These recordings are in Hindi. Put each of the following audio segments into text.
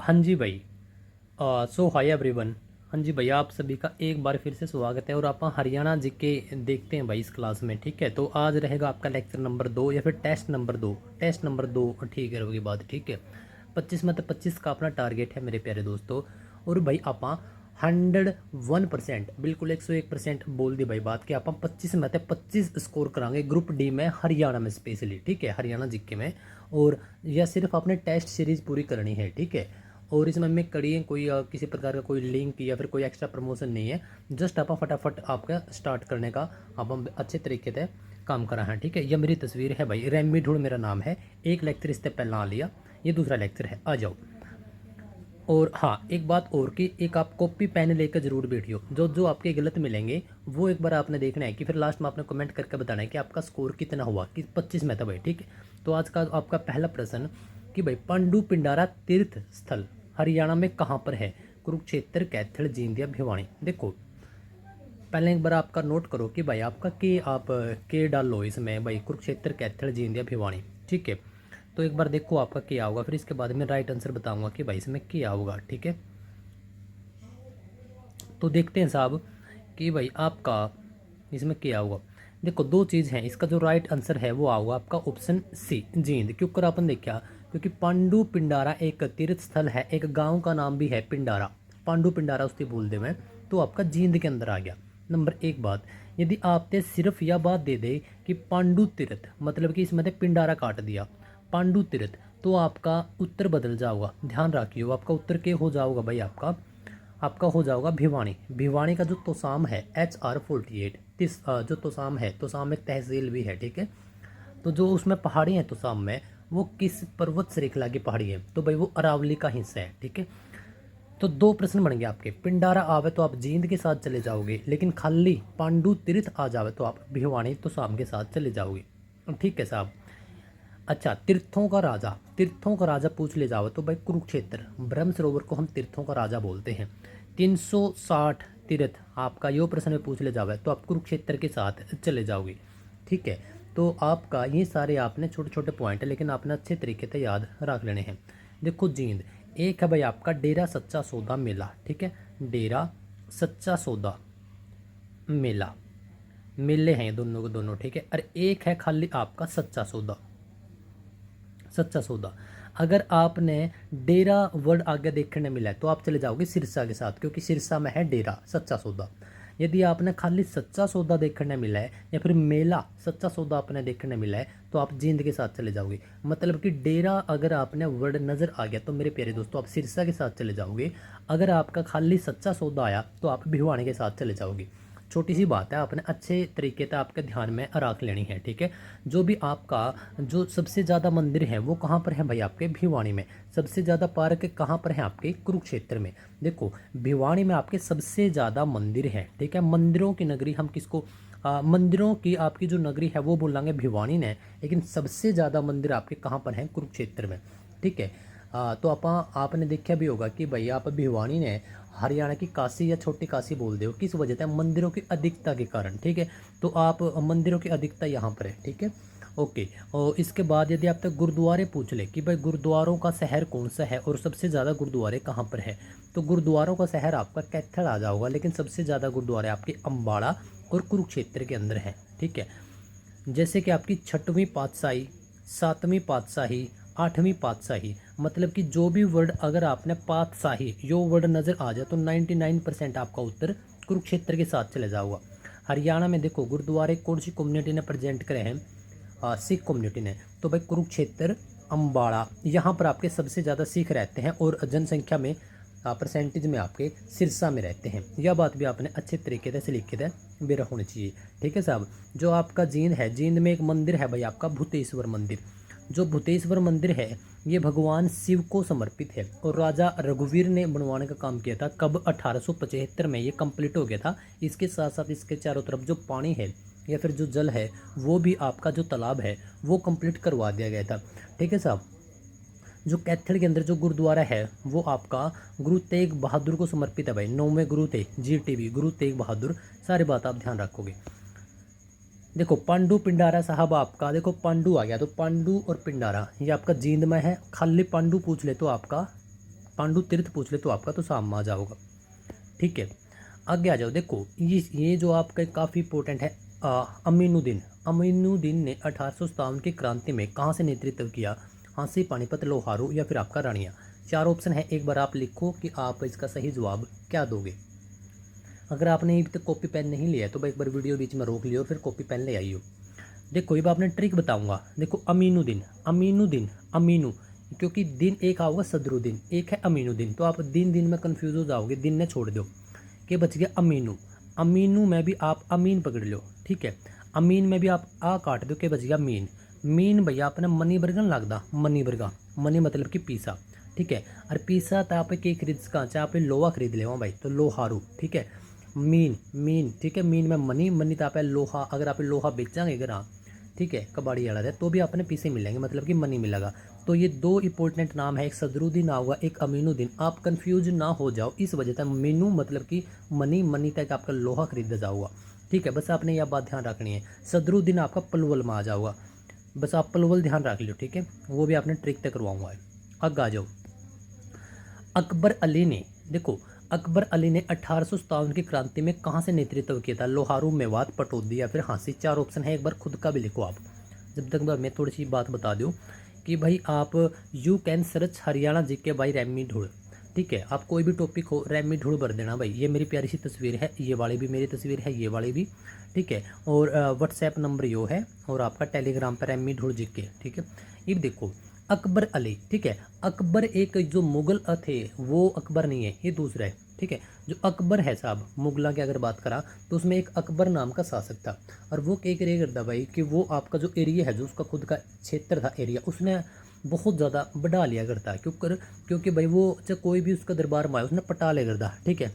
हाँ जी भाई। सो हाय एवरीवन। हाँ जी भाई, आप सभी का एक बार फिर से स्वागत है और आप हरियाणा जीके देखते हैं भाई इस क्लास में। ठीक है, तो आज रहेगा आपका लेक्चर नंबर 2 या फिर टेस्ट नंबर 2 ठीक है होगी बात। ठीक है, 25 में तो 25 का अपना टारगेट है मेरे प्यारे दोस्तों। और भाई आप 101% बिल्कुल 101% बोल दी भाई बात कि आप 25 में तो 25 स्कोर कराएंगे ग्रुप डी में हरियाणा में स्पेशली। ठीक है, हरियाणा जीके में। और यह सिर्फ आपने टेस्ट सीरीज पूरी करनी है। ठीक है, और इसमें मैं कड़ी कोई किसी प्रकार का कोई लिंक या फिर कोई एक्स्ट्रा प्रमोशन नहीं है। जस्ट आप फटाफट आपका स्टार्ट करने का आप हम अच्छे तरीके से काम करा है। ठीक है, यह मेरी तस्वीर है भाई, रैमी ढूंढ मेरा नाम है। एक लेक्चर इससे पहला आ लिया, ये दूसरा लेक्चर है, आ जाओ। और हाँ, एक बात और कि एक आप कॉपी पेन लेकर जरूर बैठियो। जो जो आपके गलत मिलेंगे वो एक बार आपने देखना है कि फिर लास्ट में आपने कमेंट करके बताना है कि आपका स्कोर कितना हुआ, कि 25 में था भाई। ठीक है, तो आज का आपका पहला प्रश्न कि भाई पांडु पिंडारा तीर्थ स्थल हरियाणा में कहाँ पर है? कुरुक्षेत्र, कैथल, जींद या भिवानी। देखो, पहले एक बार आपका नोट करो कि भाई आपका के आप के डाल लो इसमें भाई, कुरुक्षेत्र, कैथल, जींद या भिवानी। ठीक है, तो एक बार देखो आपका क्या होगा, फिर इसके बाद में राइट आंसर बताऊंगा कि भाई इसमें क्या होगा। ठीक है, तो देखते हैं साहब कि भाई आपका इसमें क्या होगा। देखो, दो चीज़ हैं, इसका जो राइट आंसर है वो आओगा आपका ऑप्शन सी, जींद। क्यों कर अपन देखा, क्योंकि पांडु पिंडारा एक तीर्थ स्थल है, एक गांव का नाम भी है पिंडारा। पांडु पिंडारा उससे बोल दे मैं, तो आपका जींद के अंदर आ गया। नंबर एक बात, यदि आपने सिर्फ यह बात दे दे कि पांडु तीर्थ मतलब कि इसमें पिंडारा काट दिया, पांडु तीर्थ, तो आपका उत्तर बदल जाओगा। ध्यान रखियो, आपका उत्तर क्या हो जाओगा भाई, आपका हो जाओगा भिवानी। भिवानी का जो तोसाम है HR 48, जो तोसाम है, तोसाम एक तहसील भी है। ठीक है, तो जो उसमें पहाड़ी है तोसाम में, वो किस पर्वत श्रृंखला की पहाड़ी है? तो भाई वो अरावली का हिस्सा है। ठीक है, तो दो प्रश्न बन गए आपके। पिंडारा आवे तो आप जींद के साथ चले जाओगे, लेकिन खाली पांडु तीर्थ आ जावे तो आप भिवानी तोसाम के साथ चले जाओगे। ठीक है साहब। अच्छा, तीर्थों का राजा पूछ ले जाओ तो भाई कुरुक्षेत्र, ब्रह्म सरोवर को हम तीर्थों का राजा बोलते हैं। 360 तीर्थ आपका यो प्रश्न में पूछ ले जावे तो आप कुरुक्षेत्र के साथ चले जाओगे। ठीक है, तो आपका ये सारे आपने छोटे छोटे पॉइंट है, लेकिन आपने अच्छे तरीके से याद रख लेने हैं। देखो जींद, एक है भाई आपका डेरा सच्चा सौदा मेला। ठीक है, डेरा सच्चा सौदा मेला, मेले हैं ये दोनों को दोनों। ठीक है, और एक है खाली आपका सच्चा सौदा, सच्चा सौदा। अगर आपने डेरा वर्ड आगे देखने मिला है तो आप चले जाओगे सिरसा के साथ, क्योंकि सिरसा में है डेरा सच्चा सौदा। यदि आपने खाली सच्चा सौदा देखने मिला है या फिर मेला सच्चा सौदा आपने देखने मिला है तो आप जींद के साथ चले जाओगे। मतलब कि डेरा अगर आपने वर्ड नज़र आ गया तो मेरे प्यारे दोस्तों आप सिरसा के साथ चले जाओगे। अगर आपका खाली सच्चा सौदा आया तो आप भिवानी के साथ चले जाओगे। छोटी सी बात है, आपने अच्छे तरीके से आपके ध्यान में रख लेनी है। ठीक है, जो भी आपका जो सबसे ज़्यादा मंदिर है वो कहाँ पर है भाई, आपके भिवानी में। सबसे ज़्यादा पार्क कहाँ पर है, आपके कुरुक्षेत्र में। देखो, भिवानी में आपके सबसे ज़्यादा मंदिर है। ठीक है, मंदिरों की नगरी हम किसको मंदिरों की आपकी जो नगरी है वो बोलेंगे भिवानी ने, लेकिन सबसे ज़्यादा मंदिर आपके कहाँ पर हैं, कुरुक्षेत्र में। ठीक है, तो आपने देखा भी होगा कि भाई आप भिवानी ने हरियाणा की काशी या छोटी काशी बोल दे हो, किस वजह से? मंदिरों की अधिकता के कारण। ठीक है, तो आप मंदिरों की अधिकता यहाँ पर है। ठीक है, ओके। और इसके बाद यदि आप तक गुरुद्वारे पूछ ले कि भाई गुरुद्वारों का शहर कौन सा है और सबसे ज़्यादा गुरुद्वारे कहाँ पर है, तो गुरुद्वारों का शहर आपका कैथल आ जाओगा, लेकिन सबसे ज़्यादा गुरुद्वारे आपके अम्बाड़ा और कुरुक्षेत्र के अंदर है। ठीक है, जैसे कि आपकी 6वीं पातशाही, 7वीं पातशाही, 8वीं पातशाही, मतलब कि जो भी वर्ड अगर आपने पातशाही यो वर्ड नज़र आ जाए तो 99% आपका उत्तर कुरुक्षेत्र के साथ चले जाओगा। हरियाणा में देखो गुरुद्वारे कौन सी कम्युनिटी ने प्रेजेंट करे हैं, सिख कम्युनिटी ने। तो भाई कुरुक्षेत्र, अम्बाड़ा, यहाँ पर आपके सबसे ज़्यादा सिख रहते हैं और जनसंख्या में परसेंटेज में आपके सिरसा में रहते हैं। यह बात भी आपने अच्छे तरीके से लिखी है बेरा होनी चाहिए। ठीक है साहब, जो आपका जींद है, जींद में एक मंदिर है भाई आपका भूतेश्वर मंदिर। जो भूतेश्वर मंदिर है ये भगवान शिव को समर्पित है और राजा रघुवीर ने बनवाने का काम किया था। कब? 1875 में ये कंप्लीट हो गया था। इसके साथ साथ इसके चारों तरफ जो पानी है या फिर जो जल है वो भी आपका जो तालाब है वो कंप्लीट करवा दिया गया था। ठीक है साहब, जो कैथल के अंदर जो गुरुद्वारा है वो आपका गुरु तेग बहादुर को समर्पित है भाई। 9वें गुरु थे GTV, गुरु तेग बहादुर। सारी बात आप ध्यान रखोगे। देखो पांडु पिंडारा साहब, आपका देखो पांडु आ गया, तो पांडु और पिंडारा ये आपका जींद में है। खाली पांडु पूछ ले तो आपका पांडु तीर्थ पूछ ले तो आपका तो साम आ जाओगा। ठीक है, आगे आ जाओ। देखो ये जो आपका काफ़ी इंपॉर्टेंट है, अमीनुद्दीन। अमीनुद्दीन ने 1857 की क्रांति में कहाँ से नेतृत्व किया? झांसी, पानीपत, लोहारू या फिर आपका रानिया। चार ऑप्शन है, एक बार आप लिखो कि आप इसका सही जवाब क्या दोगे। अगर आपने अभी तक कॉपी पेन नहीं लिया है तो भाई एक बार वीडियो बीच में रोक लियो, फिर कॉपी पेन ले आइयो। देखो अब आपने ट्रिक बताऊंगा। देखो अमीनुद्दीन, अमीनुद्दीन, अमीनु, क्योंकि दिन एक आओगे सदरुद्दीन, एक है अमीनुद्दीन, तो आप दिन में कंफ्यूज हो जाओगे, दिन ने छोड़ दो कि बच गया अमीनु। अमीनु में भी आप अमीन पकड़ लो। ठीक है, अमीन में भी आप आ काट दो कि बच गया मीन। मीन भैया आपने मनी बर्गन लगता, मनी बर्गा, मनी मतलब कि पीसा। ठीक है, और पीसा तो आप के खरीद सका, चाहे आप लोहा खरीद ले भाई तो लोहारू। ठीक है, मीन, मीन, ठीक है, मीन में मनी, मनी तो आप लोहा, अगर आप लोहा बेचांगे घर, ठीक है, कबाड़ी वाला है तो भी अपने पीसे मिलेंगे, मतलब कि मनी मिलेगा। तो ये दो इंपॉर्टेंट नाम है, एक सदरुद्दीन होगा, एक अमीनुद्दीन। आप कंफ्यूज ना हो जाओ इस वजह से। मीनू मतलब कि मनी, मनी तक आपका लोहा खरीदा जाऊगा। ठीक है, बस आपने यह बात ध्यान रखनी है। सदरुद्दीन आपका पलवल में आ जाऊगा, बस आप पलवल ध्यान रख लो। ठीक है, वो भी आपने ट्रिक तक करवाऊंगा। अब आ जाओ, अकबर अली ने, देखो अकबर अली ने 1857 की क्रांति में कहाँ से नेतृत्व किया था? लोहारू, मेवात, पटौदी या फिर झांसी। चार ऑप्शन है, एक बार खुद का भी लिखो आप, जब तक मैं थोड़ी सी बात बता दूँ कि भाई आप you can search Haryana GK by रैमी ढूढ़। ठीक है, आप कोई भी टॉपिक हो रैमी ढूढ़ भर देना भाई। ये मेरी प्यारी सी तस्वीर है, ये वाली भी मेरी तस्वीर है, ये वाली भी। ठीक है, और व्हाट्सएप नंबर यो है, और आपका टेलीग्राम पर रैमी ढूढ़ जीके। ठीक है, ये देखो अकबर अली। ठीक है, अकबर एक जो मुगल थे वो अकबर नहीं है, ये दूसरा है। ठीक है, जो अकबर है साहब मुगला की अगर बात करा तो उसमें एक अकबर नाम का शासक था, और वो क्या करेगा करता भाई कि वो आपका जो एरिया है, जो उसका खुद का क्षेत्र था एरिया, उसने बहुत ज़्यादा बढ़ा लिया करता है। क्योंकि भाई वो चाहे कोई भी उसका दरबार में आया उसने पटा ले करता। ठीक है,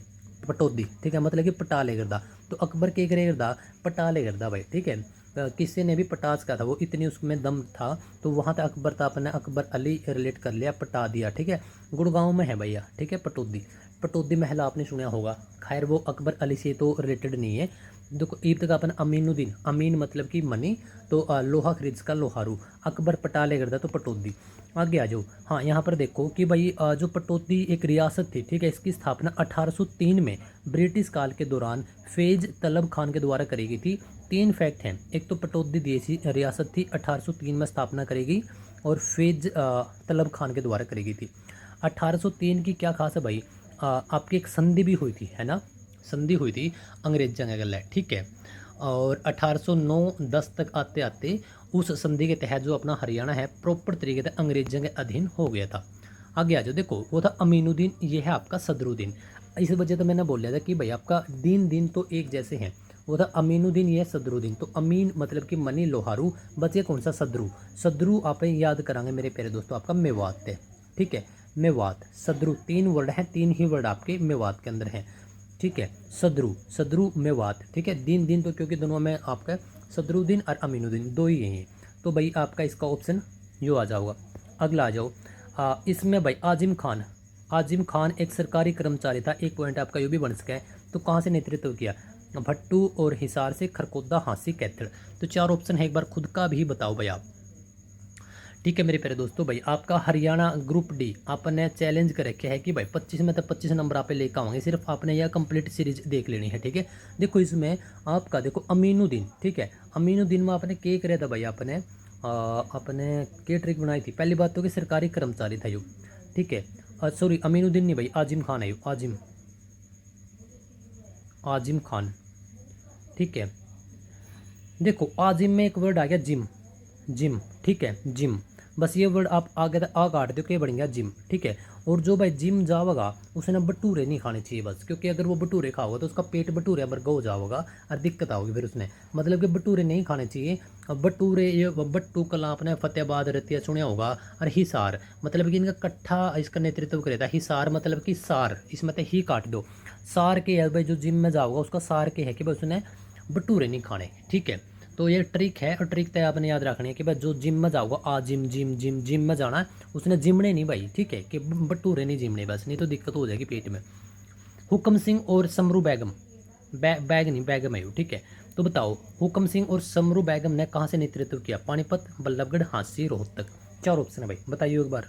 पटौदी। ठीक है, मतलब कि पटा ले करता। तो अकबर क्या करेगा करता? पटा ले करता भाई। ठीक है, किसी ने भी पटास का था, वो इतनी उसमें दम था, तो वहाँ तक अकबर था, अपने अकबर अली रिलेट कर लिया, पटा दिया। ठीक है, गुड़गांव में है भैया। ठीक है, पटौदी, पटौदी महल आपने सुना होगा। खैर वो अकबर अली से तो रिलेटेड नहीं है। देखो ईब तक अपन अमीनुद्दीन, अमीन मतलब कि मनी, तो लोहा खरीद का लोहारू, अकबर पटाले करता तो पटौदी। आगे आ जाओ। हाँ, यहाँ पर देखो कि भाई जो पटौदी एक रियासत थी। ठीक है, इसकी स्थापना 1803 में ब्रिटिश काल के दौरान फैज तलब खान के द्वारा करी गई थी। तीन फैक्ट हैं, एक तो पटौदी देसी रियासत थी 1803 में स्थापना करेगी, और फैज तलब खान के द्वारा करी गई थी। 1803 की क्या खास है भाई? आपकी एक संधि भी हुई थी, है ना, संधि हुई थी अंग्रेजों के गले। ठीक है, और 1809-10 तक आते आते उस संधि के तहत जो अपना हरियाणा है प्रॉपर तरीके से अंग्रेजों के अधीन हो गया था। आगे आ जाओ। देखो वो था अमीनुद्दीन, ये है आपका सदरुद्दीन। इस वजह से मैंने बोल दिया था कि भाई आपका दिन तो एक जैसे हैं। वो था अमीनुद्दीन, ये है सदरुद्दीन। तो अमीन मतलब कि मनी, लोहारू, बचे कौन सा? सदरू। सदरू आप याद करांगे मेरे प्यारे दोस्तों, आपका मेवात है। ठीक है, मेवात, सदरू, तीन वर्ड हैं, तीन ही वर्ड आपके मेवात के अंदर हैं। ठीक है, सदरू, सदरू, मेवात। ठीक है, दिन तो क्योंकि दोनों में आपका सदरुद्दीन और अमीनुद्दीन दो ही हैं, तो भाई आपका इसका ऑप्शन जो आ जाओगा। अगला आ जाओ। इसमें भाई आजिम खान, आजिम खान एक सरकारी कर्मचारी था, एक पॉइंट आपका ये भी बन सका है। तो कहाँ से नेतृत्व किया? भट्टू और हिसार से, खरकोदा, हांसी, कैथड़। तो चार ऑप्शन है, एक बार खुद का भी बताओ भाई आप। ठीक है मेरे प्यारे दोस्तों, भाई आपका हरियाणा ग्रुप डी आपने चैलेंज कर रखा है कि भाई 25 में तो 25 नंबर आप लेकर आएंगे, सिर्फ आपने यह कंप्लीट सीरीज देख लेनी है। ठीक है, देखो इसमें आपका देखो अमीनुद्दीन। ठीक है, अमीनुद्दीन में आपने क्या कराया था भाई? आपने क्या ट्रिक बनाई थी? पहली बात तो कि सरकारी कर्मचारी था यो। ठीक है, सॉरी अमीनुद्दीन नहीं भाई, आजिम खान है यो, आजिम, आजिम खान। ठीक है, देखो आजिम में एक वर्ड आ गया जिम, जिम। ठीक है, जिम, बस ये वर्ड आप आगे आ काट दो, क्या बन गया? जिम। ठीक है, और जो भाई जिम जाओगा उसने भटूरे नहीं खाने चाहिए बस, क्योंकि अगर वो भटूरे खाओगा तो उसका पेट भटूरे बर्गा हो जाओगा और दिक्कत आओगी फिर उसने, मतलब कि भटूरे नहीं खाने चाहिए। भटूरे ये बट्टू कला आपने फतेहाबाद रतिया सुना होगा, और हिसार मतलब कि इनका कट्ठा इसका नेतृत्व करे था। हिसार मतलब कि सार, इसमें तो ही काट दो। सार के है भाई, जो जिम में जाओगा उसका सार के है कि भाई उसने भटूरे नहीं खाने। ठीक है, तो ये ट्रिक है, और ट्रिक तो आपने याद रखनी है कि भाई जो जिम में जाओगा, आ जिम जिम जिम जिम में जाना है, उसने जिमने नहीं भाई। ठीक है, कि भटूरे नहीं जिमने बस, नहीं तो दिक्कत हो जाएगी पेट में। हुक्म सिंह और समरू बेगम, बैग नहीं बेगम है। ठीक है, तो बताओ हुक्म सिंह और समरू बेगम ने कहाँ से नेतृत्व किया? पानीपत, बल्लभगढ़, हांसी, रोहतक। चार ऑप्शन है भाई, बताइए एक बार।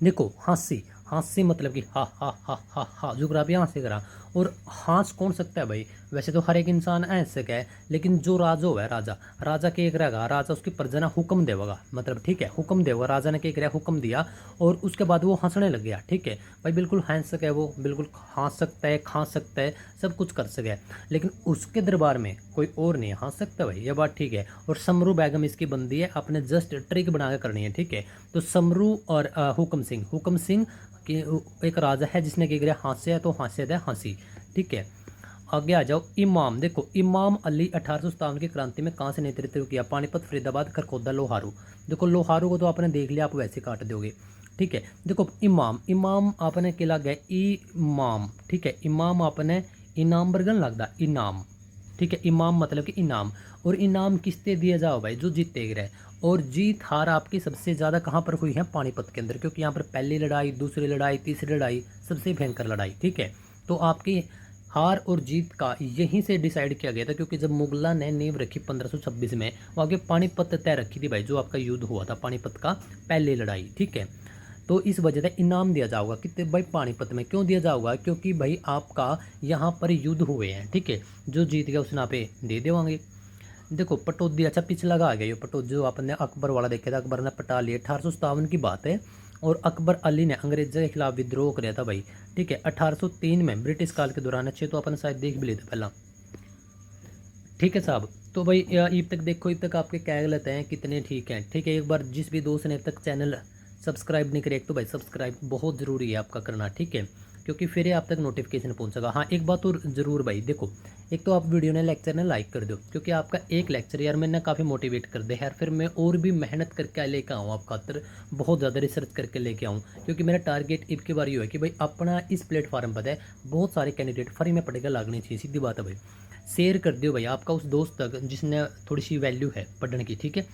देखो हांसी, हांसी मतलब कि हा हा हा हा हा, जो करा भी यहाँ से करा। और हंस कौन सकता है भाई, वैसे तो हर एक इंसान हंस सके है, लेकिन जो राजा है राजा, राजा के एक रहेगा, राजा उसकी प्रजा ने हुक्म देगा, मतलब ठीक है हुक्म देगा, राजा ने क्या करा हुक्म दिया और उसके बाद वो हंसने लग गया, ठीक है भाई बिल्कुल हंस सके, वो बिल्कुल हंस सकता है, खा सकता है, सब कुछ कर सके, लेकिन उसके दरबार में कोई और नहीं हंस सकता भाई, ये बात ठीक है। और समरू बेगम इसकी बंदी है, अपने जस्ट ट्रिक बना के करनी है, ठीक है। तो समरू और हुक्म सिंह, हुक्म सिंह कि एक राजा है जिसने क्या किया हास्य है तो हास्य है हंसी, ठीक है। आगे आ जाओ इमाम, देखो इमाम अली 1857 की क्रांति में कहाँ से नेतृत्व किया, पानीपत, फरीदाबाद, खरखोदा, लोहारू। देखो लोहारू को तो आपने देख लिया, आप वैसे काट दोगे, ठीक है। देखो इमाम, इमाम आपने क्या लग गया इमाम, ठीक है, इमाम आपने इनाम बर्गन लगता इनाम, ठीक है, इमाम मतलब कि इनाम। और इनाम किसते दिया जाओ भाई, जो जीते गए। और जीत हार आपकी सबसे ज़्यादा कहाँ पर हुई है, पानीपत के अंदर, क्योंकि यहाँ पर पहली लड़ाई, दूसरी लड़ाई, तीसरी लड़ाई, सबसे भयंकर लड़ाई, ठीक है। तो आपकी हार और जीत का यहीं से डिसाइड किया गया था, क्योंकि जब मुगलों ने नींव रखी 1526 में, वो आगे पानीपत तय रखी थी भाई, जो आपका युद्ध हुआ था पानीपत का, पहली लड़ाई, ठीक है। तो इस वजह से इनाम दिया जाऊगा कितने भाई, पानीपत में क्यों दिया जाऊगा, क्योंकि भाई आपका यहाँ पर युद्ध हुए हैं, ठीक है, जो जीत गया उस ना पे दे देवांगे। देखो पटौदी, अच्छा पिछला का आ गया ये पटौदी, जो आपने अकबर वाला देखा था, अकबर ने पटा लिया, 1857 की बात है। और अकबर अली ने अंग्रेजों के खिलाफ विद्रोह किया था भाई, ठीक है, 1803 में ब्रिटिश काल के दौरान, अच्छे तो अपन शायद देख भी लेते पहला, ठीक है साहब। तो भाई अब तक देखो, अब तक आपके क्या गलत हैं कितने ठीक हैं, ठीक है। एक बार जिस भी दोस्त ने अब तक चैनल सब्सक्राइब नहीं करे, एक तो भाई सब्सक्राइब बहुत ज़रूरी है आपका करना, ठीक है, क्योंकि फिर आप तक नोटिफिकेशन पहुंचेगा। हाँ एक बात और ज़रूर भाई, देखो एक तो आप वीडियो ने लेक्चर ने लाइक कर दो, क्योंकि आपका एक लेक्चर यार मैंने काफ़ी मोटिवेट कर दे यार, फिर मैं और भी मेहनत करके लेकर आऊँ आपका खातर, बहुत ज़्यादा रिसर्च करके लेके आऊँ, क्योंकि मेरा टारगेट इब के बार ये है कि भाई अपना इस प्लेटफॉर्म पर है बहुत सारे कैंडिडेट फ्री में पढ़ेगा लागनी चाहिए, सीधी बात है भाई। शेयर कर दियो भाई आपका उस दोस्त तक जिसने थोड़ी सी वैल्यू है पढ़ने की, ठीक है।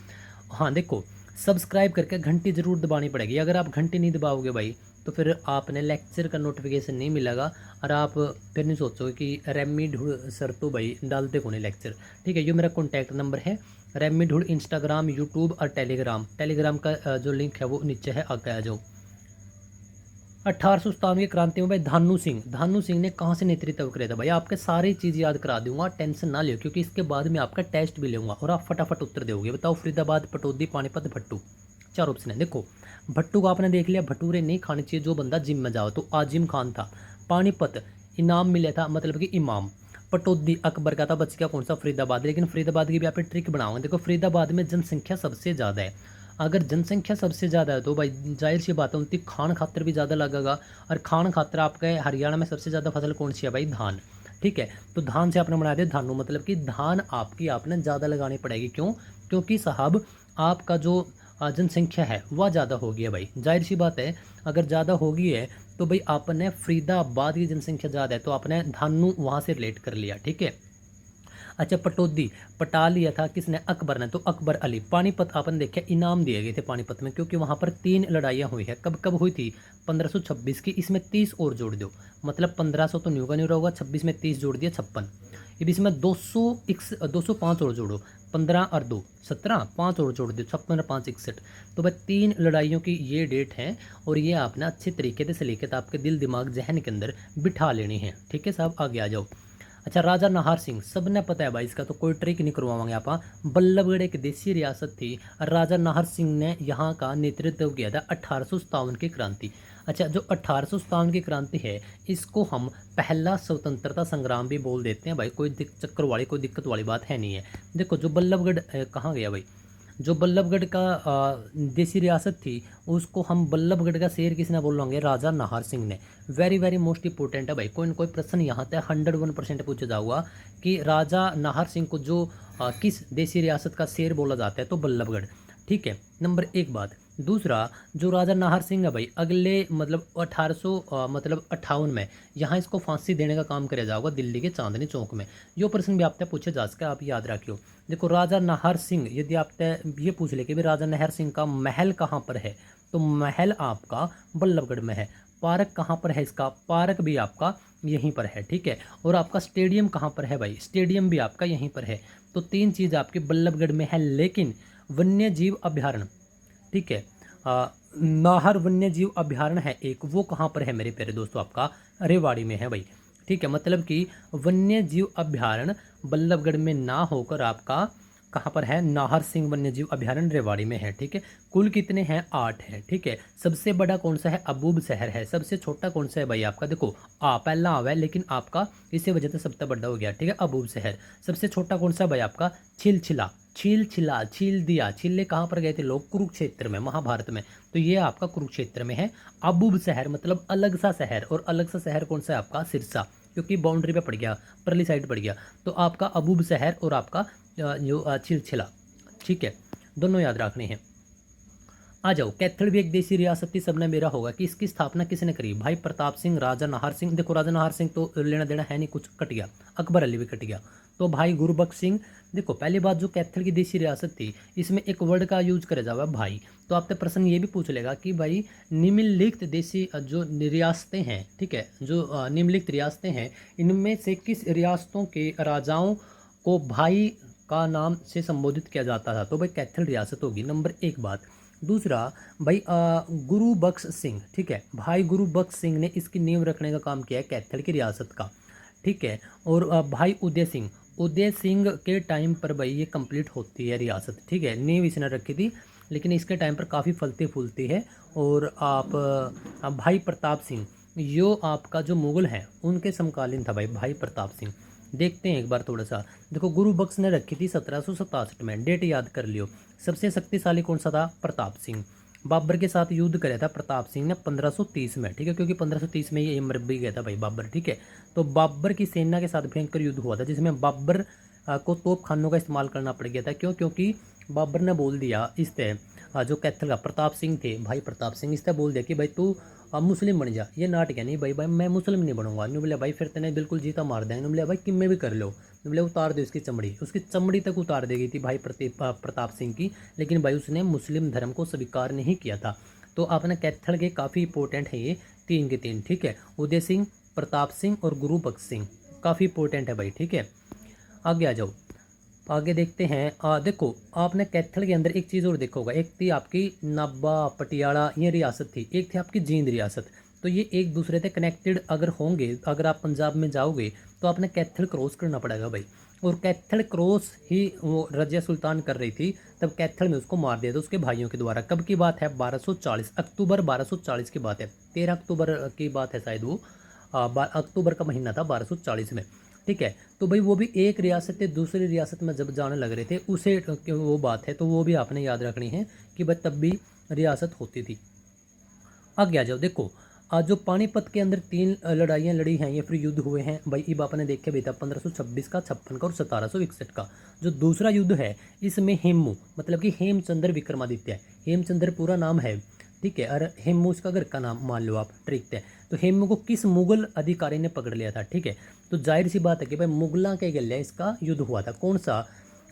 हाँ देखो सब्सक्राइब करके घंटी जरूर दबानी पड़ेगी, अगर आप घंटी नहीं दबाओगे भाई तो फिर आपने लेक्चर का नोटिफिकेशन नहीं मिलेगा, और आप फिर नहीं सोचोगे कि रेमी ढूढ़ सर तो भाई डालते कौन है लेक्चर, ठीक है। ये मेरा कॉन्टैक्ट नंबर है, रेमी ढूढ़, इंस्टाग्राम, यूट्यूब और टेलीग्राम, टेलीग्राम का जो लिंक है वो नीचे है, आगे आ जाओ। 1857 की क्रांति में भाई धानु सिंह, धानु सिंह ने कहाँ से नेतृत्व किया था भाई, आपके सारी चीज़ याद करा दूंगा, टेंशन ना लियो, क्योंकि इसके बाद में आपका टेस्ट भी लूंगा और आप फटाफट उत्तर दोगे। बताओ फरीदाबाद, पटौदी, पानीपत, भट्टू, चार ऑप्शन है। देखो भट्टू को आपने देख लिया, भटूरे नहीं खाने चाहिए जो बंदा जिम में जाओ, तो आजिम खान था। पानीपत इनाम मिला था, मतलब कि इमाम। पटौदी अकबर का था, बच गया कौन सा, फरीदाबाद, लेकिन फरीदाबाद की भी आप ट्रिक बनाओगे। देखो फरीदाबाद में जनसंख्या सबसे ज़्यादा है, अगर जनसंख्या सबसे ज़्यादा है तो भाई जाहिर सी बात है उनकी खान खातर भी ज़्यादा लगेगा, और खान खातर आपके हरियाणा में सबसे ज़्यादा फसल कौन सी है भाई, धान, ठीक है। तो धान से आपने बना दिया धानु, मतलब कि धान आपकी आपने ज़्यादा लगानी पड़ेगी, क्यों, क्योंकि साहब आपका जो जनसंख्या है वह ज़्यादा होगी है भाई, जाहिर सी बात है अगर ज़्यादा होगी है तो भाई आपने फरीदाबाद की जनसंख्या ज़्यादा है तो आपने धानु वहाँ से रिलेट कर लिया, ठीक है। अच्छा पटौदी पटा लिया था किसने, अकबर ने, तो अकबर अली। पानीपत आपने देखा इनाम दिए गए थे पानीपत में, क्योंकि वहाँ पर 3 लड़ाइयाँ हुई है, कब कब हुई थी, 1526 की, इसमें 30 और जोड़ दो, मतलब 1500 तो न्यू का न्यू होगा, 26 में 30 जोड़ दिया 56, अब इसमें 205 और जोड़ो, 15 और 2 17, 5 और जोड़ दो 56 और 5 61। तो भाई 3 लड़ाइयों की ये डेट है, और ये आपने अच्छे तरीके से सलीकत आपके दिल दिमाग जहन के अंदर बिठा लेनी है, ठीक है साहब। आगे आ जाओ। अच्छा राजा नाहर सिंह, सबने पता है भाई, इसका तो कोई ट्रिक नहीं करवाएंगे आप। बल्लभगढ़ एक देसी रियासत थी, राजा नाहर सिंह ने यहाँ का नेतृत्व किया था 1857 की क्रांति। अच्छा जो 1857 की क्रांति है इसको हम पहला स्वतंत्रता संग्राम भी बोल देते हैं भाई, कोई चक्कर वाली कोई दिक्कत वाली बात है नहीं है। देखो जो बल्लभगढ़ कहाँ गया भाई, जो बल्लभगढ़ का देसी रियासत थी उसको हम बल्लभगढ़ का शेर किसने बोलेंगे, राजा नाहर सिंह ने। वेरी वेरी मोस्ट इंपॉर्टेंट है भाई, कोई न कोई प्रश्न यहाँ तक 101% पूछा जाऊगा कि राजा नाहर सिंह को जो किस देसी रियासत का शेर बोला जाता है, तो बल्लभगढ़, ठीक है। नंबर 1 बात। दूसरा जो राजा नाहर सिंह है भाई अगले मतलब 1858 में यहाँ इसको फांसी देने का काम किया जाएगा दिल्ली के चांदनी चौक में। यो प्रश्न भी आपसे पूछे जा सके, आप याद रखियो। देखो राजा नाहर सिंह, यदि आपसे ये पूछ ले कि भाई राजा नाहर सिंह का महल कहाँ पर है, तो महल आपका बल्लभगढ़ में है। पार्क कहाँ पर है इसका, पार्क भी आपका यहीं पर है, ठीक है। और आपका स्टेडियम कहाँ पर है भाई, स्टेडियम भी आपका यहीं पर है। तो 3 चीज़ आपके बल्लभगढ़ में है, लेकिन वन्य जीव अभ्यारण्य, ठीक है, नाहर वन्य जीव अभ्यारण्य है एक, वो कहाँ पर है मेरे प्यारे दोस्तों, आपका रेवाड़ी में है भाई। ठीक है, मतलब कि वन्य जीव अभ्यारण्य बल्लभगढ़ में ना होकर आपका कहाँ पर है, नाहर सिंह वन्य जीव अभ्यारण्य रेवाड़ी में है। ठीक है, कुल कितने हैं, 8 है। ठीक है, सबसे बड़ा कौन सा है, अबूब शहर है। सबसे छोटा कौन सा है भाई आपका, देखो पहला आवा है लेकिन आपका इसी वजह से सबसे बड़ा हो गया। ठीक है, अबूब शहर। सबसे छोटा कौन सा है भाई आपका, छिलछिला। छिलछिला, छील दिया, छीलने कहाँ पर गए थे लोग, कुरुक्षेत्र में, महाभारत में। तो ये आपका कुरुक्षेत्र में है। अबूब शहर मतलब अलग सा शहर, और अलग सा शहर कौन सा है आपका, सिरसा, क्योंकि बाउंड्री पे पड़ गया, परली साइड पड़ गया। तो आपका अबूब शहर और आपका जो छिलछिला। ठीक है, दोनों याद रखने हैं। आ जाओ, कैथल भी एक देसी रियासत थी, सबने मेरा होगा कि इसकी स्थापना किसने करी, भाई प्रताप सिंह, राजा नाहर सिंह। देखो राजा नाहर सिंह तो लेना देना है नहीं, कुछ कट गया, अकबर अली भी कट गया। तो भाई गुरबख्श सिंह। देखो पहली बात, जो कैथल की देसी रियासत थी इसमें एक वर्ड का यूज करा जावा भाई। तो आपसे प्रश्न ये भी पूछ लेगा कि भाई निम्नलिखित देसी जो रियासतें हैं, ठीक है, जो निम्नलिखित रियासतें हैं, इनमें से किस रियासतों के राजाओं को भाई का नाम से संबोधित किया जाता था। तो भाई कैथल रियासत होगी नंबर 1 बात। दूसरा भाई गुरु बख्श सिंह। ठीक है, भाई गुरु बख्श सिंह ने इसकी नींव रखने का काम किया है कैथल की रियासत का। ठीक है, और भाई उदय सिंह, उदय सिंह के टाइम पर भाई ये कंप्लीट होती है रियासत। ठीक है, नींव इसने रखी थी, लेकिन इसके टाइम पर काफ़ी फलती फूलती है। और आप भाई प्रताप सिंह, यो आपका जो मुगल हैं उनके समकालीन था भाई प्रताप सिंह। देखते हैं एक बार थोड़ा सा। देखो गुरु बख्श ने रखी थी 1767 में, डेट याद कर लियो। सबसे शक्तिशाली कौन सा था, प्रताप सिंह। बाबर के साथ युद्ध कराया था प्रताप सिंह ने 1530 में। ठीक है, क्योंकि 1530 में ये मर भी गया था भाई बाबर। ठीक है, तो बाबर की सेना के साथ भयंकर युद्ध हुआ था, जिसमें बाबर को तोप खानों का इस्तेमाल करना पड़ गया था। क्यों, क्योंकि बाबर ने बोल दिया इस तरह, जो कैथल का प्रताप सिंह थे, भाई प्रताप सिंह, इस तरह बोल दिया कि भाई तू अब मुस्लिम बन जा। ये नाटक है, नहीं भाई मैं मुस्लिम नहीं बनूंगा। नहीं बोले भाई फिर तेने बिल्कुल जीता मार देंगे। नहीं बोले भाई किम में भी कर लो। नहीं बोले उतार दो इसकी चमड़ी, उसकी चमड़ी तक उतार देगी थी भाई प्रताप सिंह की। लेकिन भाई उसने मुस्लिम धर्म को स्वीकार नहीं किया था। तो आपने कैथल के काफ़ी इंपॉर्टेंट है ये 3 के 3। ठीक है, उदय सिंह, प्रताप सिंह और गुरु बख्श सिंह काफ़ी इंपॉर्टेंट है भाई। ठीक है, आगे आ जाओ, आगे देखते हैं। देखो आपने कैथल के अंदर एक चीज़ और देखा होगा, एक थी आपकी नाभा पटियाला, ये रियासत थी। एक थी आपकी जींद रियासत। तो ये एक दूसरे से कनेक्टेड अगर होंगे, अगर आप पंजाब में जाओगे तो आपने कैथल क्रॉस करना पड़ेगा भाई। और कैथल क्रॉस ही वो रजिया सुल्तान कर रही थी, तब कैथल में उसको मार दिया था उसके भाइयों के द्वारा। कब की बात है, 1240, अक्टूबर 1240 की बात है। 13 अक्टूबर की बात है शायद वो, अक्टूबर का महीना था 1240 में। ठीक है, तो भाई वो भी एक रियासत से दूसरी रियासत में जब जाने लग रहे थे उसे वो बात है, तो वो भी आपने याद रखनी है कि भाई तब भी रियासत होती थी। आगे आ जाओ, देखो आज जो पानीपत के अंदर 3 लड़ाइयाँ लड़ी हैं, ये फिर युद्ध हुए हैं भाई। अब आपने देखे भी था 1526 का, 56 का और 1761 का। जो दूसरा युद्ध है इसमें हेमू मतलब कि हेमचंद्र विक्रमादित्य है। हेमचंद्र पूरा नाम है, ठीक है, और हेमू इसका घर का नाम मान लो आप, ठीक है। तो हेमू को किस मुगल अधिकारी ने पकड़ लिया था, ठीक है। तो जाहिर सी बात है कि भाई मुगलों के गले इसका युद्ध हुआ था। कौन सा,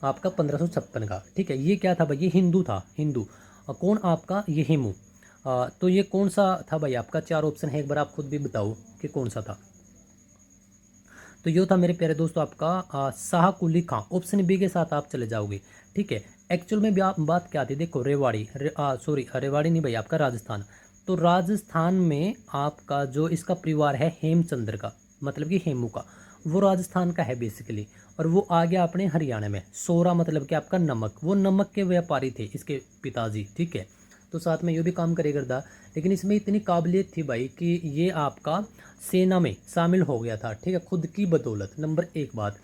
आपका 1556 का, ठीक है। ये क्या था भाई, ये हिंदू था, हिंदू। कौन आपका, ये हेमू। तो ये कौन सा था भाई आपका, 4 ऑप्शन है, एक बार आप खुद भी बताओ कि कौन सा था। तो ये था मेरे प्यारे दोस्तों आपका शाह कुली खां। ऑप्शन बी के साथ आप चले जाओगे, ठीक है। एक्चुअल में भी आप बात क्या थी, देखो रेवाड़ी सॉरी रेवाड़ी नहीं भाई, आपका राजस्थान। तो राजस्थान में आपका जो इसका परिवार है हेमचंद्र का, मतलब कि हेमू का, वो राजस्थान का है बेसिकली। और वो आ गया अपने हरियाणा में। सोरा मतलब कि आपका नमक, वो नमक के व्यापारी थे इसके पिताजी, ठीक है। तो साथ में ये भी काम करे करता, लेकिन इसमें इतनी काबिलियत थी भाई कि ये आपका सेना में शामिल हो गया था, ठीक है, खुद की बदौलत। नंबर 1 बात,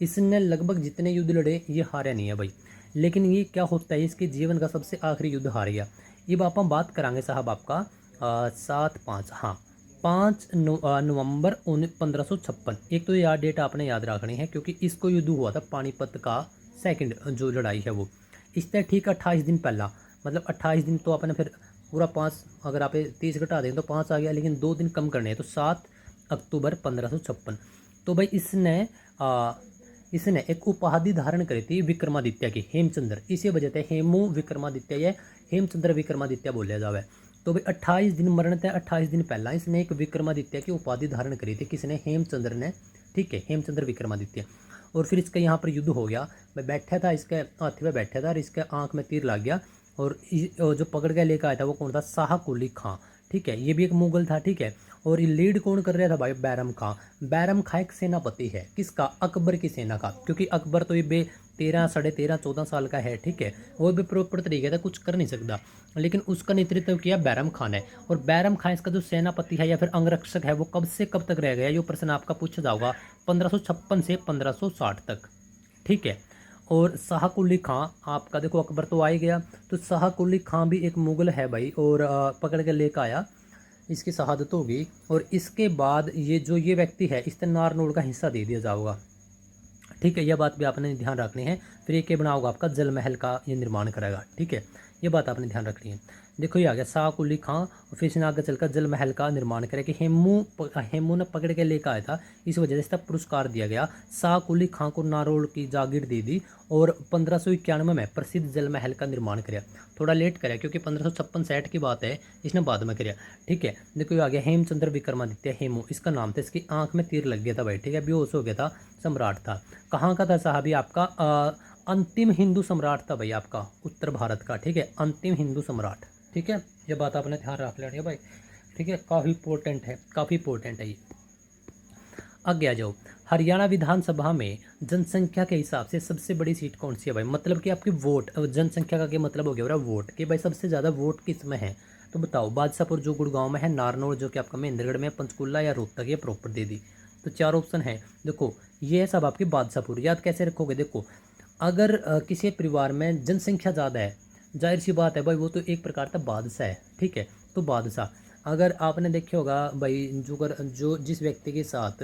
इसने लगभग जितने युद्ध लड़े ये हारा नहीं है भाई। लेकिन ये क्या होता है, इसके जीवन का सबसे आखिरी युद्ध हार गया। ये हम बात करांगे साहब आपका 7/5, हाँ 5 नवंबर 1556। एक तो यार डेट आपने याद रखनी है, क्योंकि इसको युद्ध हुआ था पानीपत का सेकंड जो लड़ाई है वो। इससे ठीक 28 दिन पहला, मतलब 28 दिन तो आपने फिर पूरा 5, अगर आप 30 घटा दें तो 5 आ गया, लेकिन 2 दिन कम करने हैं, तो 7 अक्टूबर 1556। तो भाई इसने एक उपाधि धारण करी थी विक्रमादित्य की, हेमचंद्र। इसी वजह से हेमू विक्रमादित्य या हेमचंद्र विक्रमादित्य बोलिया जावे। तो भाई 28 दिन मरण थे, 28 दिन पहला इसने एक विक्रमादित्य की उपाधि धारण करी थी, किसने, हेमचंद्र ने, ठीक है, हेमचंद्र विक्रमादित्य। और फिर इसका यहाँ पर युद्ध हो गया। मैं बैठा था, इसके हाथी में बैठा था और इसके आंख में तीर लग गया और जो पकड़ के लेकर आया था वो कौन था, शाह कुली खां, ठीक है, ये भी एक मुगल था, ठीक है। और ये लीड कौन कर रहा था भाई, बैरम खां। बैरम खां एक सेनापति है, किसका, अकबर की सेना का, क्योंकि अकबर तो ये 13 साढ़े 13 14 साल का है, ठीक है, वो भी प्रॉपर तरीके से कुछ कर नहीं सकता, लेकिन उसका नेतृत्व किया बैरम खान है। और बैरम खान इसका जो सेनापति है या फिर अंगरक्षक है, वो कब से कब तक रह गया, ये प्रश्न आपका पूछा जाएगा 1556 से 1560 तक, ठीक है। और शाह कुली खां आपका, देखो अकबर तो आ ही गया, तो शाह कुली खां भी एक मुगल है भाई, और पकड़ के लेकर आया, इसकी शहादत होगी। और इसके बाद ये व्यक्ति है, इसने नारनौल का हिस्सा दे दिया जाएगा, ठीक है, यह बात भी आपने ध्यान रखनी है। फिर ये क्या बनाओगा, आपका जल महल का ये निर्माण करेगा, ठीक है, ये बात आपने ध्यान रखनी है। देखो ये आ गया शाह कुली खां, और फिर इसने आगे चलकर जल महल का निर्माण करे कि हेमू ने पकड़ के लेकर आया था, इस वजह से इसका पुरस्कार दिया गया। शाह कुली खां को नारौल की जागीर दे दी, और 1591 में प्रसिद्ध जल महल का निर्माण कराया। थोड़ा लेट कराया क्योंकि 1556-60 की बात है, इसने बाद में कराया, ठीक है। देखो ये आ गया हेमचंद्र विक्रमादित्य, हेमू इसका नाम था, इसकी आंख में तीर लग गया था भाई, ठीक है, बेहोश हो गया था, सम्राट था। कहाँ का था साहब, आपका अंतिम हिंदू सम्राट था भाई, आपका उत्तर भारत का, ठीक है, अंतिम हिंदू सम्राट, ठीक है, ये बात आपने ध्यान रख लेनी है भाई, ठीक है, काफ़ी इंपॉर्टेंट है, काफ़ी इंपॉर्टेंट है ये। आगे आ जाओ, हरियाणा विधानसभा में जनसंख्या के हिसाब से सबसे बड़ी सीट कौन सी है भाई, मतलब कि आपकी वोट, जनसंख्या का क्या मतलब हो गया वोट, कि भाई सबसे ज़्यादा वोट किस में है, तो बताओ, बादशाहपुर जो गुड़गांव में है, नारनौल जो कि आपका महेंद्रगढ़ में, पंचकुला या रोहतक, ये प्रॉपर दे दी। तो 4 ऑप्शन है, देखो ये है सब आपकी बादशाहपुर। याद कैसे रखोगे, देखो अगर किसी परिवार में जनसंख्या ज़्यादा है, जाहिर सी बात है भाई, वो तो एक प्रकार का बादशाह है, ठीक है, तो बादशाह। अगर आपने देखे होगा भाई, जो जिस व्यक्ति के साथ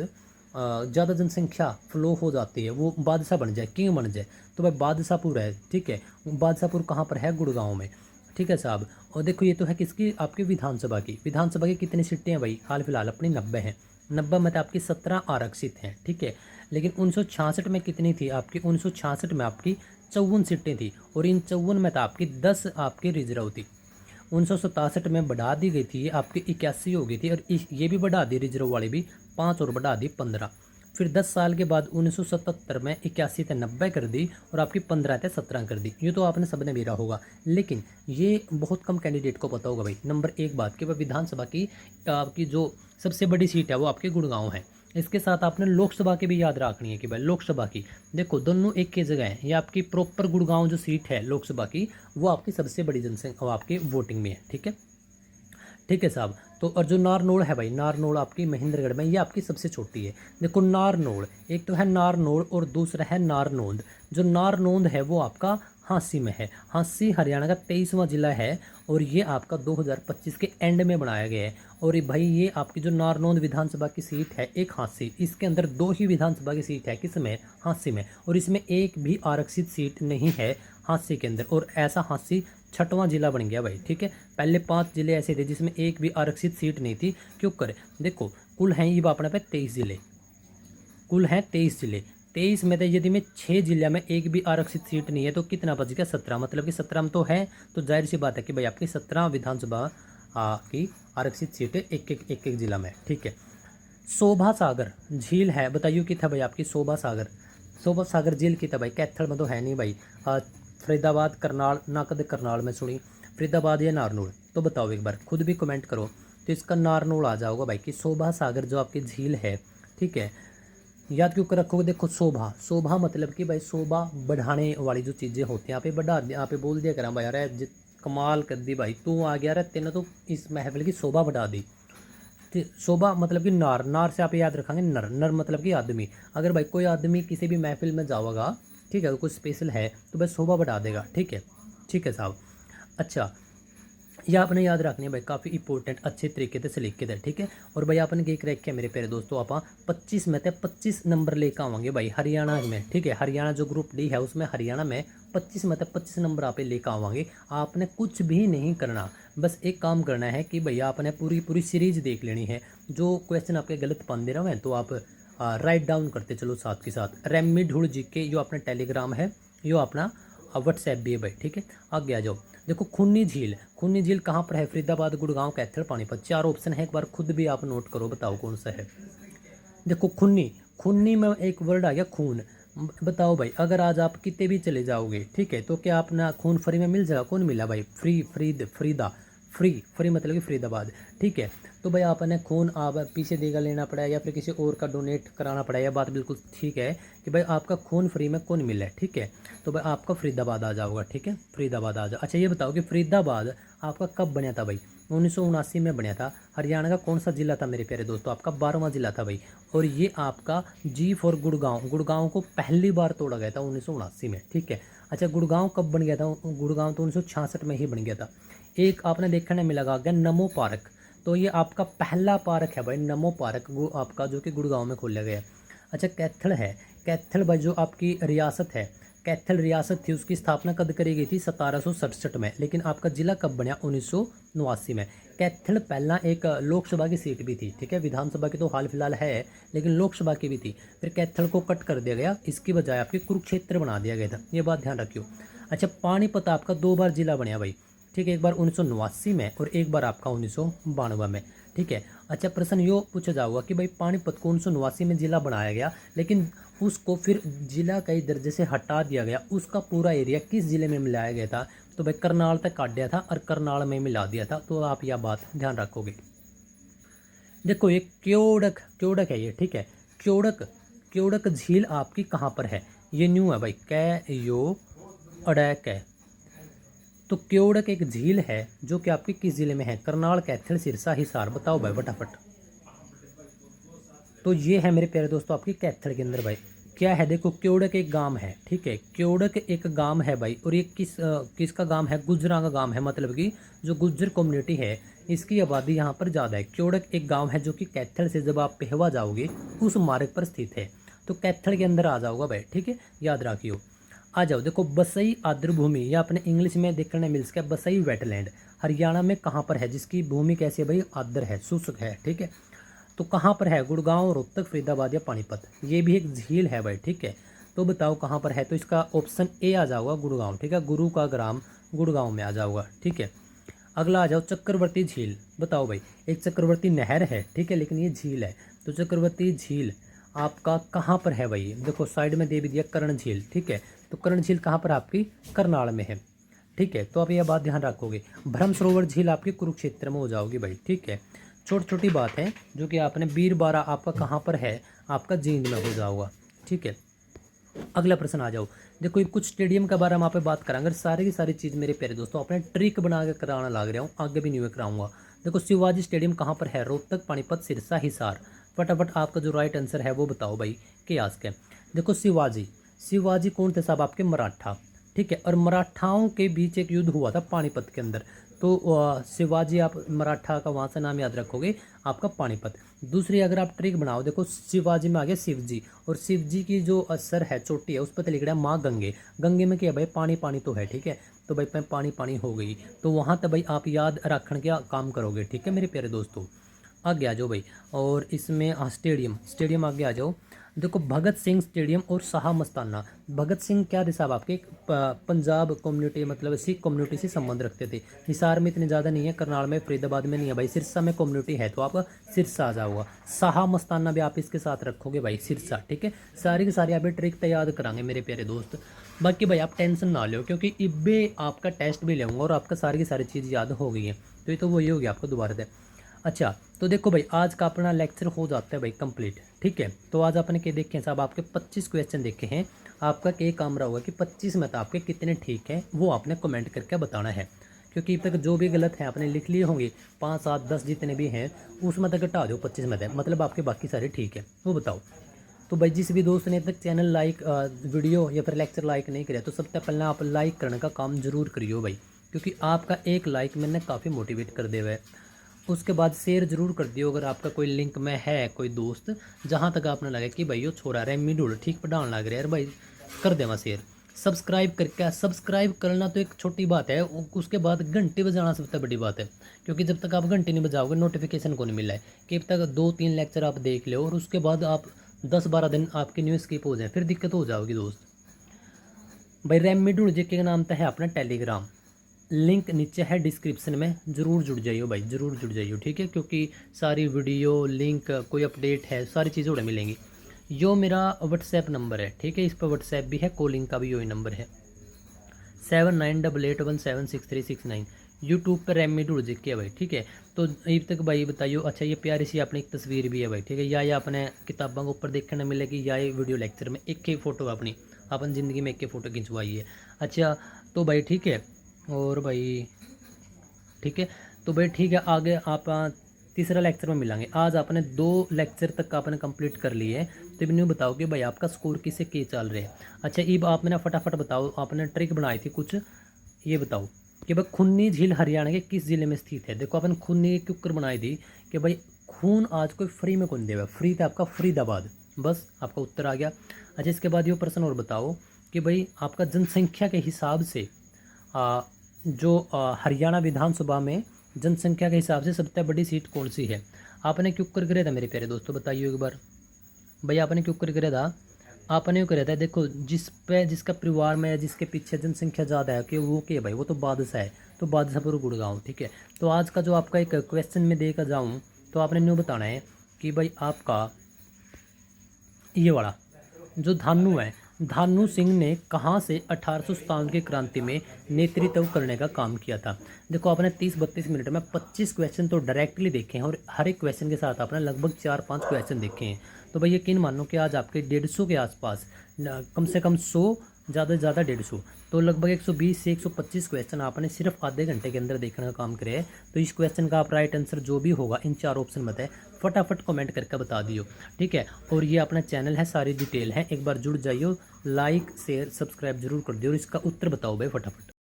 ज़्यादा जनसंख्या फ्लो हो जाती है, वो बादशाह बन जाए, किंग बन जाए, तो भाई बादशाहपुर है, ठीक है। बादशाहपुर कहाँ पर है, गुड़गांव में, ठीक है साहब। और देखो ये तो है किसकी, आपकी विधानसभा की। विधानसभा की कितनी सीटें हैं भाई, हाल फिलहाल अपनी 90 हैं, 90 में तो आपकी 17 आरक्षित हैं, ठीक है। लेकिन 1966 में कितनी थी आपकी, 1966 में आपकी 54 सीटें थी, और इन 54 में तो आपकी 10 आपकी रिजर्व थी। 1967 में बढ़ा दी गई थी, ये आपकी 81 हो गई थी, और ये भी बढ़ा दी रिजर्व वाली भी 5 और बढ़ा दी 15। फिर 10 साल के बाद 1977 में 81 से 90 कर दी, और आपकी 15 से 17 कर दी। ये तो आपने सबने भी रहा होगा, लेकिन ये बहुत कम कैंडिडेट को पता होगा भाई। नंबर एक बात कि भाई विधानसभा की आपकी जो सबसे बड़ी सीट है वो आपके गुड़गांव है। इसके साथ आपने लोकसभा की भी याद रखनी है कि भाई लोकसभा की, देखो दोनों एक की जगह है, ये आपकी प्रॉपर गुड़गांव जो सीट है लोकसभा की, वो आपकी सबसे बड़ी जनसंख्या आपकी वोटिंग में है, ठीक है, ठीक है साहब। तो और जो नारनौल है भाई, नारनौल आपकी महेंद्रगढ़ में, ये आपकी सबसे छोटी है। देखो नारनौल, एक तो है नारनौल और दूसरा है नारनौंद। जो नारनौंद है वो आपका हांसी में है। हांसी हरियाणा का 23वां जिला है, और ये आपका 2025 के एंड में बनाया गया है। और भाई ये आपकी जो नारनौंद विधानसभा की सीट है, एक हांसी, इसके अंदर 2 ही विधानसभा की सीट है, किसमें, हांसी में, और इसमें एक भी आरक्षित सीट नहीं है हांसी के अंदर। और ऐसा हांसी 6वां जिला बन गया भाई, ठीक है। पहले 5 जिले ऐसे थे जिसमें एक भी आरक्षित सीट नहीं थी। क्यों कर, देखो कुल हैं ये अपने पे 23 जिले, कुल हैं 23 जिले, 23 में तो यदि में 6 जिले में एक भी आरक्षित सीट नहीं है, तो कितना बच गया, 17, मतलब कि 17 में तो है, तो जाहिर सी बात है कि भाई आपकी 17 विधानसभा की आरक्षित सीटें एक एक जिला में, ठीक है। शोभा सागर झील है, बताइए कि था भाई आपकी शोभा सागर, शोभा सागर झील की था भाई, कैथल में तो है नहीं भाई। फरीदाबाद, करनाल, नाकद करनाल में सुनी, फरीदाबाद या नारनौल, तो बताओ एक बार, खुद भी कमेंट करो। तो इसका नारनौल आ जाओगा भाई, कि शोभा सागर जो आपकी झील है, ठीक है। याद क्यों कर रखोगे, देखो शोभा, शोभा मतलब कि भाई शोभा बढ़ाने वाली जो चीज़ें होती हैं, यहाँ पे बढ़ा दिया, यहाँ पे बोल दिया करा भाई, अरे कमाल कर दी भाई, तू आ गया रे, तेने तो इस महफिल की शोभा बढ़ा दी। शोभा मतलब कि नार, नार से आप याद रखेंगे नर, नर मतलब कि आदमी। अगर भाई कोई आदमी किसी भी महफिल में जाओगा, ठीक है, कुछ स्पेशल है, तो भाई शोभा बढ़ा देगा, ठीक है, ठीक है साहब। अच्छा, यह आपने याद रखनी है भाई, काफ़ी इंपॉर्टेंट, अच्छे तरीके से लिखे थे, ठीक है। और भाई आपने देख रखे मेरे प्यारे दोस्तों, आप 25 में 25 नंबर लेकर आवांगे भाई हरियाणा में, ठीक है। हरियाणा जो ग्रुप डी है उसमें हरियाणा में 25 में 25 नंबर आप लेकर आवांगे। आपने कुछ भी नहीं करना, बस एक काम करना है कि भैया आपने पूरी सीरीज देख लेनी है। जो क्वेश्चन आपके गलत पान दे रहा हूँ तो आप राइट डाउन करते चलो साथ के साथ। रेमी ढूढ़ जी के जो अपना टेलीग्राम है, यो अपना व्हाट्सएप भी है भाई, ठीक है। आगे आ जाओ, देखो खुन्नी झील, खुन्नी झील कहाँ पर है, फरीदाबाद, गुड़गांव, कैथल, पानीपत। 4 ऑप्शन है, एक बार खुद भी आप नोट करो, बताओ कौन सा है। देखो खुन्नी, खुन्नी में एक वर्ड आ गया खून, बताओ भाई, अगर आज आप कितने भी चले जाओगे, ठीक है, तो क्या अपना खून फ्री में मिल जाएगा? कौन मिला भाई? फ्री मतलब कि फरीदाबाद, ठीक है। तो भाई आपने खून आप पीछे देगा लेना पड़ा है या फिर किसी और का डोनेट कराना पड़ा है, यह बात बिल्कुल ठीक है कि भाई आपका खून फ्री में कौन मिला है, ठीक है। तो भाई आपका फरीदाबाद आ जाओगा, ठीक है, फरीदाबाद आ जाओ। अच्छा ये बताओ कि फरीदाबाद आपका कब बना था भाई? 1979 में बना था। हरियाणा का कौन सा जिला था मेरे प्यारे दोस्तों? आपका 12वां जिला था भाई। और ये आपका जी फॉर गुड़गांव, गुड़गांव को पहली बार तोड़ा गया था 1979 में, ठीक है। अच्छा गुड़गांव कब बन गया था? गुड़गांव तो 1966 में ही बन गया था। एक आपने देखने में लगा गया नमो पार्क, तो ये आपका पहला पार्क है भाई, नमो पार्क आपका, जो कि गुड़गांव में खोला गया है। अच्छा कैथल है, कैथल भाई जो आपकी रियासत है, कैथल रियासत थी, उसकी स्थापना कब करी गई थी? 1767 में। लेकिन आपका जिला कब बना? 1989 में। कैथल पहला एक लोकसभा की सीट भी थी, ठीक है, विधानसभा की तो हाल फिलहाल है, लेकिन लोकसभा की भी थी। फिर कैथल को कट कर दिया गया, इसकी बजाय आपके कुरुक्षेत्र बना दिया गया था, ये बात ध्यान रखियो। अच्छा पानीपत आपका 2 बार जिला बनया भाई, ठीक है, एक बार 1989 में और एक बार आपका 1992 में, ठीक है। अच्छा प्रश्न यो पूछा जाऊगा कि भाई पानीपत को 1989 में जिला बनाया गया, लेकिन उसको फिर जिला कई दर्जे से हटा दिया गया, उसका पूरा एरिया किस जिले में मिलाया गया था? तो भाई करनाल तक काट दिया था और करनाल में मिला दिया था, तो आप यह बात ध्यान रखोगे। देखो ये क्योड़क, क्योड़क है ये, ठीक है, क्योड़क, क्योड़क झील आपकी कहाँ पर है? ये न्यू है भाई, कै यो अड़ैक है। तो क्योड़क एक झील है जो कि आपके किस जिले में है? करनाल, कैथल, सिरसा, हिसार, बताओ भाई फटाफट। तो ये है मेरे प्यारे दोस्तों आपकी कैथल के अंदर भाई। क्या है देखो, क्योड़क एक गांव है, ठीक है, क्योड़क एक गांव है भाई। और ये किसका गांव है? गुज्जरा का गांव है, मतलब कि जो गुज्जर कम्युनिटी है इसकी आबादी यहाँ पर ज़्यादा है। क्योड़क एक गांव है जो कि कैथल से जब आप पेहवा जाओगे उस मार्ग पर स्थित है, तो कैथल के अंदर आ जाओगा भाई, ठीक है, याद रखियो। आ जाओ देखो, बसई आर्द्र भूमि, या अपने इंग्लिश में देखने मिल सके बसई वेटलैंड, हरियाणा में कहाँ पर है? जिसकी भूमि कैसी है भाई? आर्द्र है, शुष्क है, ठीक है। तो कहाँ पर है? गुड़गांव, रोहतक, फरीदाबाद या पानीपत? ये भी एक झील है भाई, ठीक है। तो बताओ कहाँ पर है? तो इसका ऑप्शन ए आ जाओगा, गुड़गांव, ठीक है, गुरु का ग्राम गुड़गांव में आ जाओगा, ठीक है। अगला आ जाओ, चक्रवर्ती झील, बताओ भाई। एक चक्रवर्ती नहर है, ठीक है, लेकिन ये झील है, तो चक्रवर्ती झील आपका कहाँ पर है भाई? देखो साइड में दे भी दिया कर्ण झील, ठीक है, तो कर्ण झील कहाँ पर आपकी? करनाल में है, ठीक है। तो आप यह बात ध्यान रखोगे। भ्रम सरोवर झील आपके कुरुक्षेत्र में हो जाओगी भाई, ठीक है। छोटी छोटी बात है जो कि आपने बीरबारा आपका कहाँ पर है? आपका जींद में हो जाओगा, ठीक है। अगला प्रश्न आ जाओ, देखो ये कुछ स्टेडियम के बारे में आप बात करेंगे, सारी की सारी चीज़ मेरे प्यारे दोस्तों अपने ट्रिक बना के कराना लग रहा हूँ, आगे भी नहीं कराऊंगा। देखो शिवाजी स्टेडियम कहाँ पर है? रोहतक, पानीपत, सिरसा, हिसार, फटाफट आपका जो राइट आंसर है वो बताओ भाई, कियास के। देखो शिवाजी, शिवाजी कौन थे साहब? आपके मराठा, ठीक है, और मराठाओं के बीच एक युद्ध हुआ था पानीपत के अंदर, तो शिवाजी आप मराठा का वहाँ से नाम याद रखोगे, आपका पानीपत। दूसरी अगर आप ट्रिक बनाओ, देखो शिवाजी में आ गया शिव जी, और शिव जी की जो सर है, चोटी है, उस पर लिख रहा है माँ गंगे, गंगे में क्या है भाई? पानी पानी तो है, ठीक है, तो भाई पानी पानी हो गई, तो वहाँ तक भाई आप याद रखने का काम करोगे, ठीक है मेरे प्यारे दोस्तों। आगे आ जाओ भाई, और इसमें स्टेडियम, स्टेडियम आगे आ जाओ। देखो भगत सिंह स्टेडियम और शाह मस्ताना, भगत सिंह क्या थे साहब? आपके पंजाब कम्युनिटी, मतलब सिख कम्युनिटी से संबंध रखते थे। हिसार में इतने ज़्यादा नहीं है, करनाल में, फरीदाबाद में नहीं है भाई, सिरसा में कम्युनिटी है, तो आपका सिरसा आ जाओगा। शाह मस्ताना भी आप इसके साथ रखोगे भाई, सिरसा, ठीक है। सारी की सारी आप ट्रिक तो याद कराएंगे मेरे प्यारे दोस्त। बाकी भाई आप टेंशन ना लो, क्योंकि इब्बे आपका टेस्ट भी लेंगे और आपका सारी की सारी चीज़ याद हो गई है, तो ये तो वही हो गया आपको दोबारा से। अच्छा तो देखो भाई आज का अपना लेक्चर हो जाता है भाई कंप्लीट, ठीक है। तो आज आपने क्या देखे हैं साहब? आपके 25 क्वेश्चन देखे हैं। आपका क्या काम रहा होगा कि 25 में तो आपके कितने ठीक हैं वो आपने कमेंट करके बताना है, क्योंकि अब तक जो भी गलत है आपने लिख लिए होंगे, 5, 7, 10 जितने भी हैं उसमें तक घटा दो, 25 में तक, मतलब आपके बाकी सारे ठीक है, वो बताओ। तो भाई जिस भी दोस्त ने अब तक चैनल लाइक वीडियो या फिर लेक्चर लाइक नहीं किया, तो सबसे पहले आप लाइक करने का काम जरूर करियो भाई, क्योंकि आपका एक लाइक मैंने काफ़ी मोटिवेट कर दिया है। उसके बाद शेयर जरूर कर दियो अगर आपका कोई लिंक में है कोई दोस्त, जहाँ तक आपने लगे कि भाई वो छोड़ा रेमी ढूल ठीक पढ़ाने लग रहा है यार भाई, कर देवा शेयर। सब्सक्राइब करके, सब्सक्राइब करना तो एक छोटी बात है, उसके बाद घंटे बजाना सबसे बड़ी बात है, क्योंकि जब तक आप घंटे नहीं बजाओगे नोटिफिकेशन को नहीं मिला है कि अब तक 2-3 लेक्चर आप देख लो और उसके बाद आप 10-12 दिन आपकी न्यूज़ स्किप हो जाए, फिर दिक्कत हो जाओगी दोस्त। भाई रेमी ढूल जी के नाम तो है अपना टेलीग्राम, लिंक नीचे है डिस्क्रिप्शन में, ज़रूर जुड़ जाइयो भाई, ज़रूर जुड़ जाइयो, ठीक है, क्योंकि सारी वीडियो लिंक कोई अपडेट है सारी चीज़ें उड़े मिलेंगी। यो मेरा व्हाट्सएप नंबर है, ठीक है, इस पर व्हाट्सएप भी है, कॉलिंग का भी यही नंबर है 7988176369। यूट्यूब पर रेमी ढूंढ के है भाई, ठीक है। तो अब तक भाई बताइयो, अच्छा ये प्यारी सी अपनी एक तस्वीर भी है भाई, ठीक है, या ये अपने किताबों के ऊपर देखने मिलेगी, या ये वीडियो लेक्चर में एक ही फ़ोटो अपनी अपन ज़िंदगी में एक ही फ़ोटो खिंचवाई है। अच्छा तो भाई ठीक है, और भाई ठीक है, तो भाई ठीक है, आगे आप तीसरा लेक्चर में मिलेंगे। आज आपने 2 लेक्चर तक आपने कंप्लीट कर लिए हैं, तो इन्हें बताओ कि भाई आपका स्कोर किससे के चल रहे हैं। अच्छा अब आप मैंने फटाफट बताओ, आपने ट्रिक बनाई थी कुछ, ये बताओ कि भाई खूनी झील हरियाणा के किस जिले में स्थित है। देखो अपन खूनी क्यों कर बनाई थी कि भाई खून आज कोई फ्री में कौन देगा, फ्री था आपका फरीदाबाद, बस आपका उत्तर आ गया। अच्छा इसके बाद ये प्रश्न और बताओ कि भाई आपका जनसंख्या के हिसाब से हरियाणा विधानसभा में जनसंख्या के हिसाब से सबसे बड़ी सीट कौन सी है। आपने क्यों कर कराया था मेरे प्यारे दोस्तों, बताइए एक बार भाई, आपने क्यों कर कराया था। आपने क्यों कराया था, देखो जिसका परिवार में जिसके पीछे जनसंख्या ज़्यादा है कि वो क्या भाई, वो तो बादशाह है, तो बादशाह पर गुड़गांव, ठीक है। तो आज का जो आपका एक क्वेश्चन में देकर जाऊँ, तो आपने न्यू बताना है कि भाई आपका ये वाला जो धानु है, धानु सिंह ने कहाँ से 1857 की क्रांति में नेतृत्व करने का काम किया था। देखो आपने 30-32 मिनट में 25 क्वेश्चन तो डायरेक्टली देखे हैं, और हर एक क्वेश्चन के साथ आपने लगभग 4-5 क्वेश्चन देखे हैं। तो भाई यकीन मानो कि आज आपके 150 के आसपास, कम से कम 100, ज़्यादा से ज़्यादा 150, तो लगभग 120 से 125 क्वेश्चन आपने सिर्फ आधे घंटे के अंदर देखने का काम करे है। तो इस क्वेश्चन का आप राइट आंसर जो भी होगा इन 4 ऑप्शन में है, फटाफट कमेंट करके बता दियो, ठीक है। और ये अपना चैनल है, सारी डिटेल है, एक बार जुड़ जाइयो, लाइक शेयर सब्सक्राइब जरूर कर दियो, और इसका उत्तर बताओ भाई फटाफट।